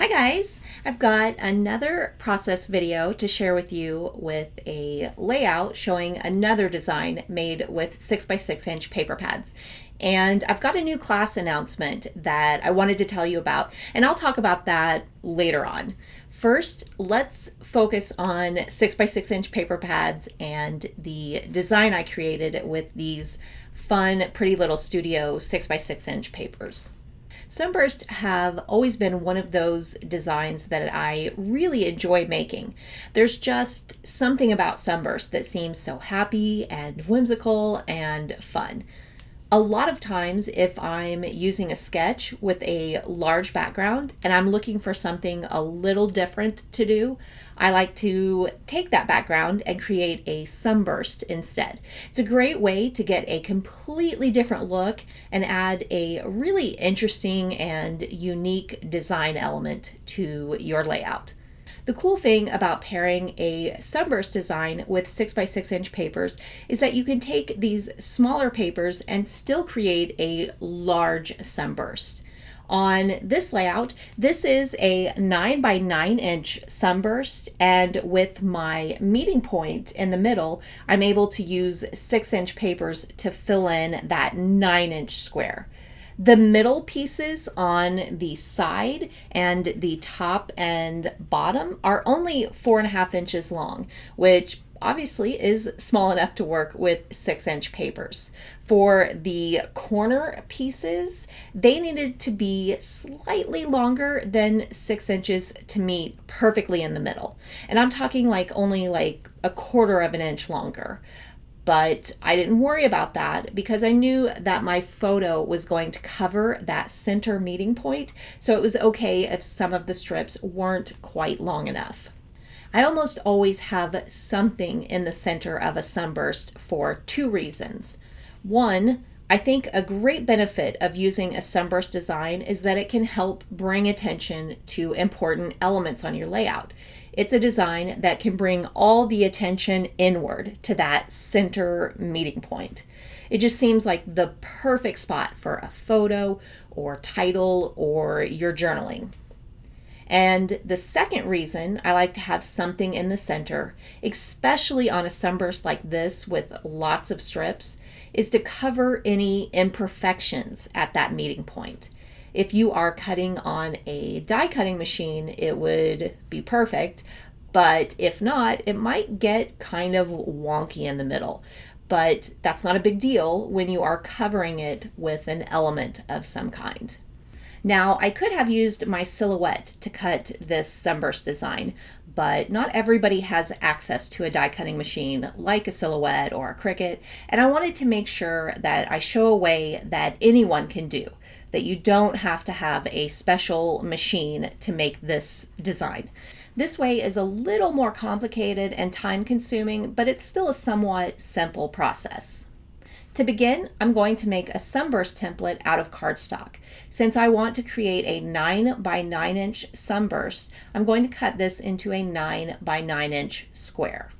guys, I've got another process video to share with you with a layout showing another design made with 6x6 paper pads. And I've got a new class announcement that I wanted to tell you about, and I'll talk about that later on. First, let's focus on 6x6 paper pads and the design I created with these fun, pretty little studio 6x6 papers. Sunburst have always been one of those designs that I really enjoy making. There's just something about Sunburst that seems so happy and whimsical and fun. A lot of times, if I'm using a sketch with a large background and I'm looking for something a little different to do, I like to take that background and create a sunburst instead. It's a great way to get a completely different look and add a really interesting and unique design element to your layout. The cool thing about pairing a sunburst design with 6x6 papers is that you can take these smaller papers and still create a large sunburst. On this layout, this is a 9x9 sunburst, and with my meeting point in the middle, I'm able to use 6 papers to fill in that 9 square. The middle pieces on the side and the top and bottom are only 4.5 long, which obviously is small enough to work with 6 papers. For the corner pieces, they needed to be slightly longer than 6 inches to meet perfectly in the middle. And I'm talking only a 1/4 of an inch longer. But I didn't worry about that because I knew that my photo was going to cover that center meeting point, so it was okay if some of the strips weren't quite long enough. I almost always have something in the center of a sunburst for 2 reasons. One, I think a great benefit of using a sunburst design is that it can help bring attention to important elements on your layout. It's a design that can bring all the attention inward to that center meeting point. It just seems like the perfect spot for a photo or title or your journaling. And the second reason I like to have something in the center, especially on a sunburst like this with lots of strips, is to cover any imperfections at that meeting point. If you are cutting on a die cutting machine, it would be perfect, but if not, it might get kind of wonky in the middle. But that's not a big deal when you are covering it with an element of some kind. Now, I could have used my silhouette to cut this sunburst design, but not everybody has access to a die cutting machine like a Silhouette or a Cricut, and I wanted to make sure that I show a way that anyone can do, that you don't have to have a special machine to make this design. This way is a little more complicated and time consuming, but it's still a somewhat simple process. To begin, I'm going to make a sunburst template out of cardstock. Since I want to create a 9x9 sunburst, I'm going to cut this into a 9x9 square.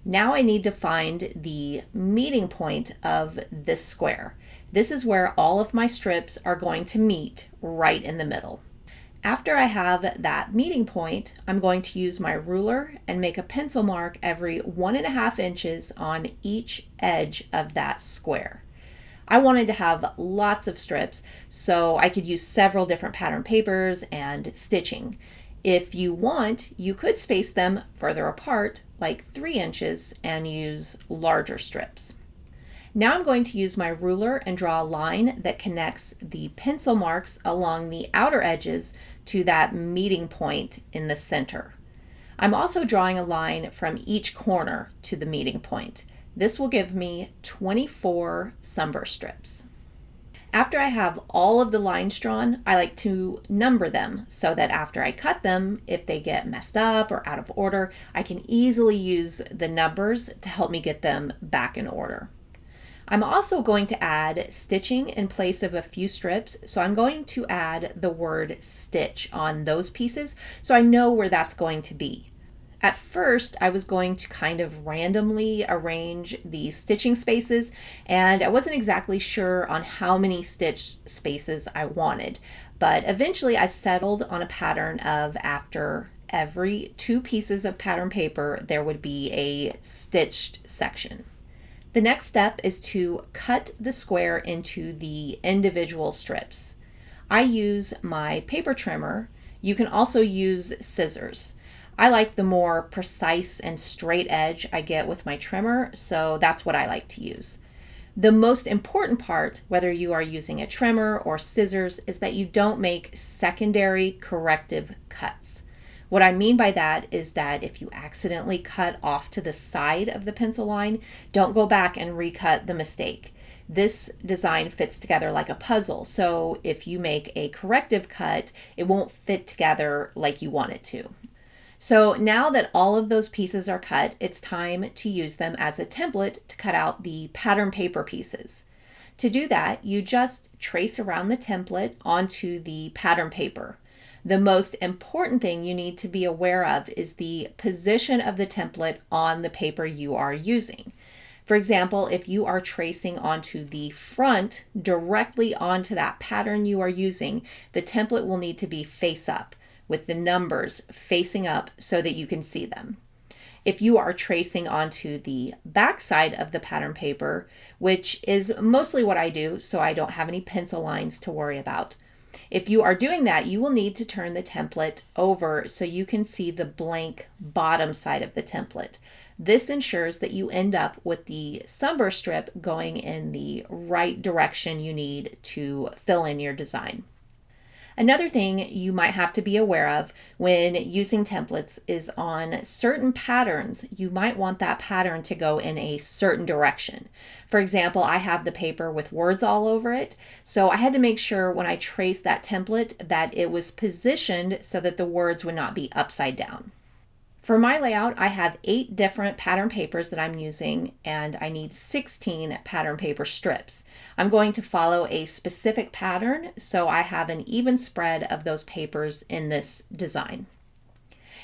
Now I need to find the meeting point of this square. This is where all of my strips are going to meet right in the middle. After I have that meeting point, I'm going to use my ruler and make a pencil mark every 1.5 inches on each edge of that square. I wanted to have lots of strips, so I could use several different pattern papers and stitching. If you want, you could space them further apart, like 3 inches, and use larger strips. Now I'm going to use my ruler and draw a line that connects the pencil marks along the outer edges to that meeting point in the center. I'm also drawing a line from each corner to the meeting point. This will give me 24 sunburst strips. After I have all of the lines drawn, I like to number them so that after I cut them, if they get messed up or out of order, I can easily use the numbers to help me get them back in order. I'm also going to add stitching in place of a few strips, so I'm going to add the word stitch on those pieces so I know where that's going to be. At first, I was going to kind of randomly arrange the stitching spaces, and I wasn't exactly sure on how many stitch spaces I wanted. But eventually, I settled on a pattern of after every 2 pieces of pattern paper, there would be a stitched section. The next step is to cut the square into the individual strips. I use my paper trimmer. You can also use scissors. I like the more precise and straight edge I get with my trimmer, so that's what I like to use. The most important part, whether you are using a trimmer or scissors, is that you don't make secondary corrective cuts. What I mean by that is that if you accidentally cut off to the side of the pencil line, don't go back and recut the mistake. This design fits together like a puzzle, so if you make a corrective cut, it won't fit together like you want it to. So now that all of those pieces are cut, it's time to use them as a template to cut out the pattern paper pieces. To do that, you just trace around the template onto the pattern paper. The most important thing you need to be aware of is the position of the template on the paper you are using. For example, if you are tracing onto the front directly onto that pattern you are using, the template will need to be face up, with the numbers facing up so that you can see them. If you are tracing onto the back side of the pattern paper, which is mostly what I do, so I don't have any pencil lines to worry about. If you are doing that, you will need to turn the template over so you can see the blank bottom side of the template. This ensures that you end up with the Sunburst strip going in the right direction you need to fill in your design. Another thing you might have to be aware of when using templates is on certain patterns, you might want that pattern to go in a certain direction. For example, I have the paper with words all over it, so I had to make sure when I traced that template that it was positioned so that the words would not be upside down. For my layout, I have 8 different pattern papers that I'm using, and I need 16 pattern paper strips. I'm going to follow a specific pattern, so I have an even spread of those papers in this design.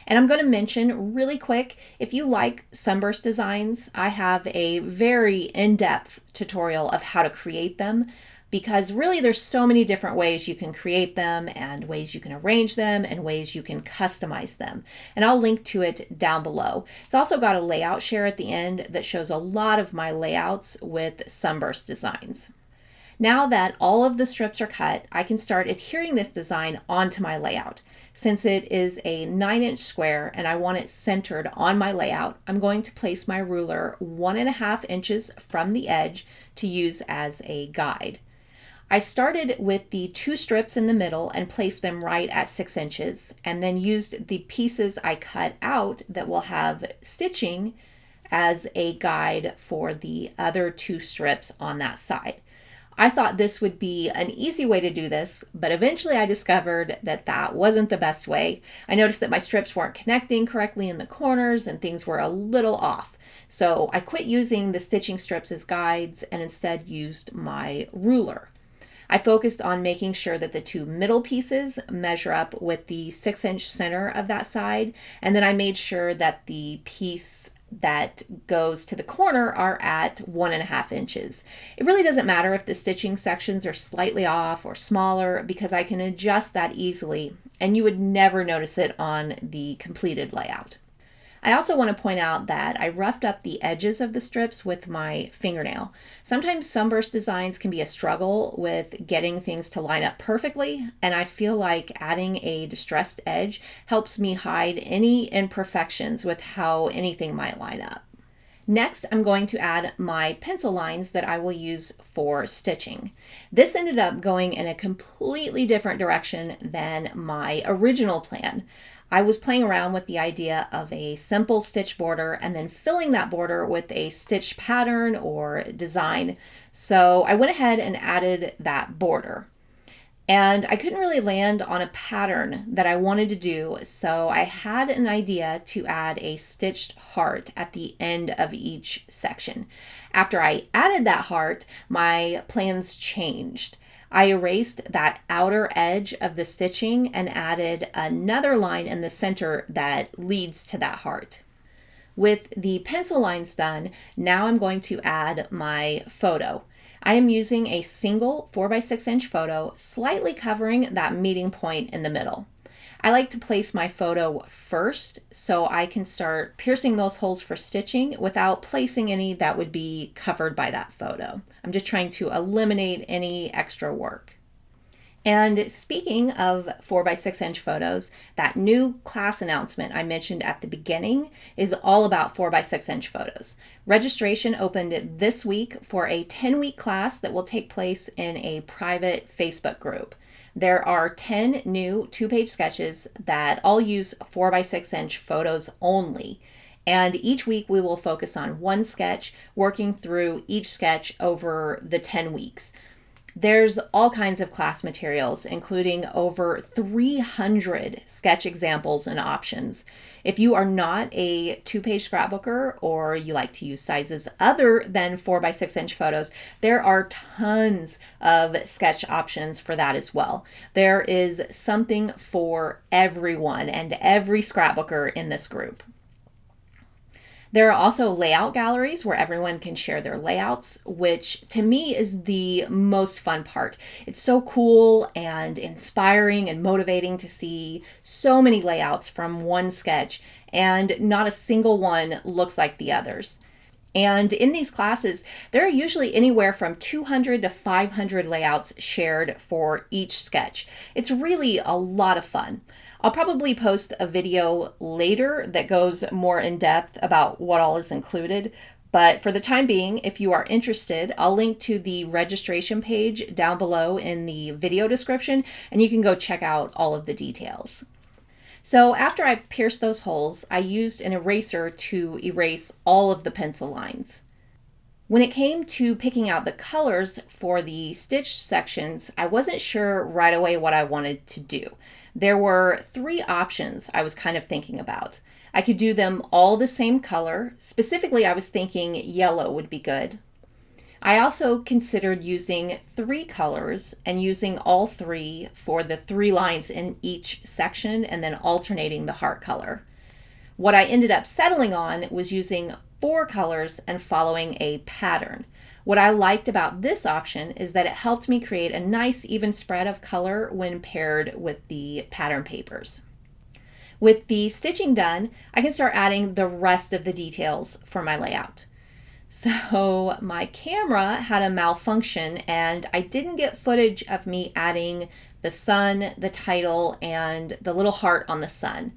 And I'm going to mention really quick, if you like Sunburst designs, I have a very in-depth tutorial of how to create them. Because really there's so many different ways you can create them and ways you can arrange them and ways you can customize them. And I'll link to it down below. It's also got a layout share at the end that shows a lot of my layouts with Sunburst designs. Now that all of the strips are cut, I can start adhering this design onto my layout. Since it is a 9-inch square and I want it centered on my layout, I'm going to place my ruler 1.5 inches from the edge to use as a guide. I started with the 2 strips in the middle and placed them right at 6 inches, and then used the pieces I cut out that will have stitching as a guide for the other 2 strips on that side. I thought this would be an easy way to do this, but eventually I discovered that that wasn't the best way. I noticed that my strips weren't connecting correctly in the corners and things were a little off. So I quit using the stitching strips as guides and instead used my ruler. I focused on making sure that the 2 middle pieces measure up with the 6-inch center of that side, and then I made sure that the piece that goes to the corner are at 1.5 inches. It really doesn't matter if the stitching sections are slightly off or smaller because I can adjust that easily, and you would never notice it on the completed layout. I also want to point out that I roughed up the edges of the strips with my fingernail. Sometimes Sunburst designs can be a struggle with getting things to line up perfectly, and I feel like adding a distressed edge helps me hide any imperfections with how anything might line up. Next, I'm going to add my pencil lines that I will use for stitching. This ended up going in a completely different direction than my original plan. I was playing around with the idea of a simple stitch border and then filling that border with a stitch pattern or design. So I went ahead and added that border. And I couldn't really land on a pattern that I wanted to do, so I had an idea to add a stitched heart at the end of each section. After I added that heart, my plans changed. I erased that outer edge of the stitching and added another line in the center that leads to that heart. With the pencil lines done, now I'm going to add my photo. I am using a single 4x6 photo, slightly covering that meeting point in the middle. I like to place my photo first so I can start piercing those holes for stitching without placing any that would be covered by that photo. I'm just trying to eliminate any extra work. And speaking of 4x6 photos, that new class announcement I mentioned at the beginning is all about 4x6 photos. Registration opened this week for a 10-week class that will take place in a private Facebook group. There are 10 new 2-page sketches that all use 4x6 photos only. And each week we will focus on one sketch, working through each sketch over the 10 weeks. There's all kinds of class materials, including over 300 sketch examples and options. If you are not a 2-page scrapbooker or you like to use sizes other than 4x6 photos, there are tons of sketch options for that as well. There is something for everyone and every scrapbooker in this group. There are also layout galleries where everyone can share their layouts, which to me is the most fun part. It's so cool and inspiring and motivating to see so many layouts from one sketch, and not a single one looks like the others. And in these classes, there are usually anywhere from 200 to 500 layouts shared for each sketch. It's really a lot of fun. I'll probably post a video later that goes more in depth about what all is included. But for the time being, if you are interested, I'll link to the registration page down below in the video description, and you can go check out all of the details. So after I've pierced those holes, I used an eraser to erase all of the pencil lines. When it came to picking out the colors for the stitch sections, I wasn't sure right away what I wanted to do. There were 3 options I was kind of thinking about. I could do them all the same color. Specifically, I was thinking yellow would be good. I also considered using 3 colors and using all 3 for the 3 lines in each section and then alternating the heart color. What I ended up settling on was using 4 colors and following a pattern. What I liked about this option is that it helped me create a nice even spread of color when paired with the pattern papers. With the stitching done, I can start adding the rest of the details for my layout. So my camera had a malfunction and I didn't get footage of me adding the sun, the title, and the little heart on the sun.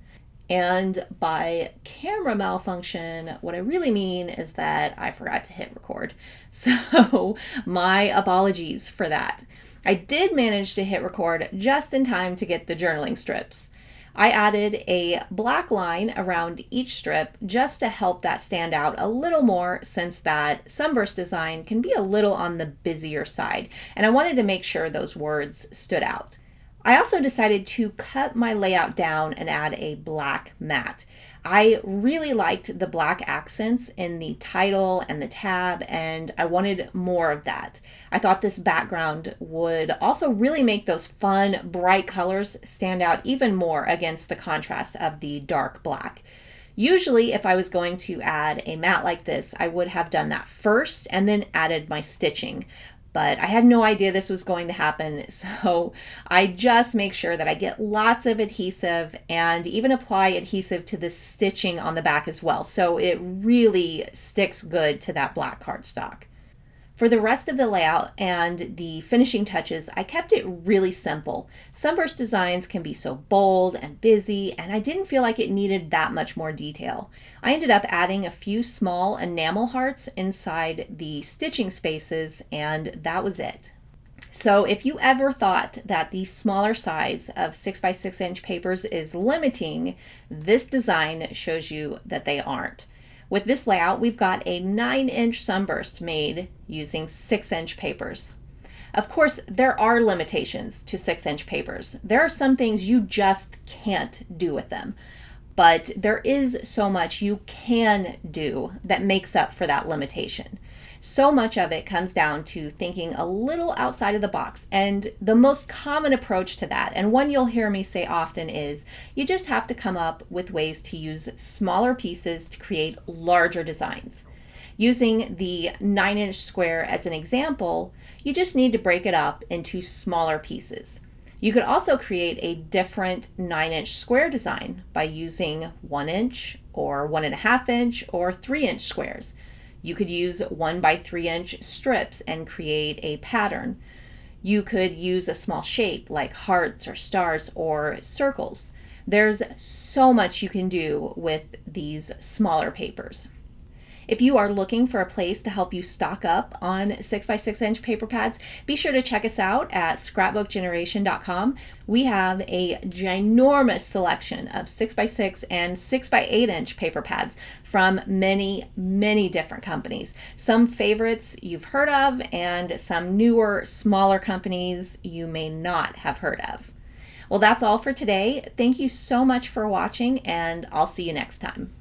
And by camera malfunction, what I really mean is that I forgot to hit record. So my apologies for that. I did manage to hit record just in time to get the journaling strips. I added a black line around each strip just to help that stand out a little more, since that Sunburst design can be a little on the busier side, and I wanted to make sure those words stood out. I also decided to cut my layout down and add a black mat. I really liked the black accents in the title and the tab, and I wanted more of that. I thought this background would also really make those fun, bright colors stand out even more against the contrast of the dark black. Usually, if I was going to add a mat like this, I would have done that first and then added my stitching. But I had no idea this was going to happen, so I just make sure that I get lots of adhesive and even apply adhesive to the stitching on the back as well, so it really sticks good to that black cardstock. For the rest of the layout and the finishing touches, I kept it really simple. Sunburst designs can be so bold and busy, and I didn't feel like it needed that much more detail. I ended up adding a few small enamel hearts inside the stitching spaces, and that was it. So if you ever thought that the smaller size of 6x6 papers is limiting, this design shows you that they aren't. With this layout, we've got a 9-inch sunburst made using 6-inch papers. Of course, there are limitations to 6-inch papers. There are some things you just can't do with them, but there is so much you can do that makes up for that limitation. So much of it comes down to thinking a little outside of the box. And the most common approach to that, and one you'll hear me say often, is you just have to come up with ways to use smaller pieces to create larger designs. Using the 9-inch square as an example, you just need to break it up into smaller pieces. You could also create a different 9-inch square design by using 1-inch or 1.5-inch or 3-inch squares. You could use 1x3-inch strips and create a pattern. You could use a small shape like hearts or stars or circles. There's so much you can do with these smaller papers. If you are looking for a place to help you stock up on 6x6-inch paper pads, be sure to check us out at scrapbookgeneration.com. We have a ginormous selection of 6x6 and 6x8-inch paper pads from many, many different companies. Some favorites you've heard of, and some newer, smaller companies you may not have heard of. Well, that's all for today. Thank you so much for watching, and I'll see you next time.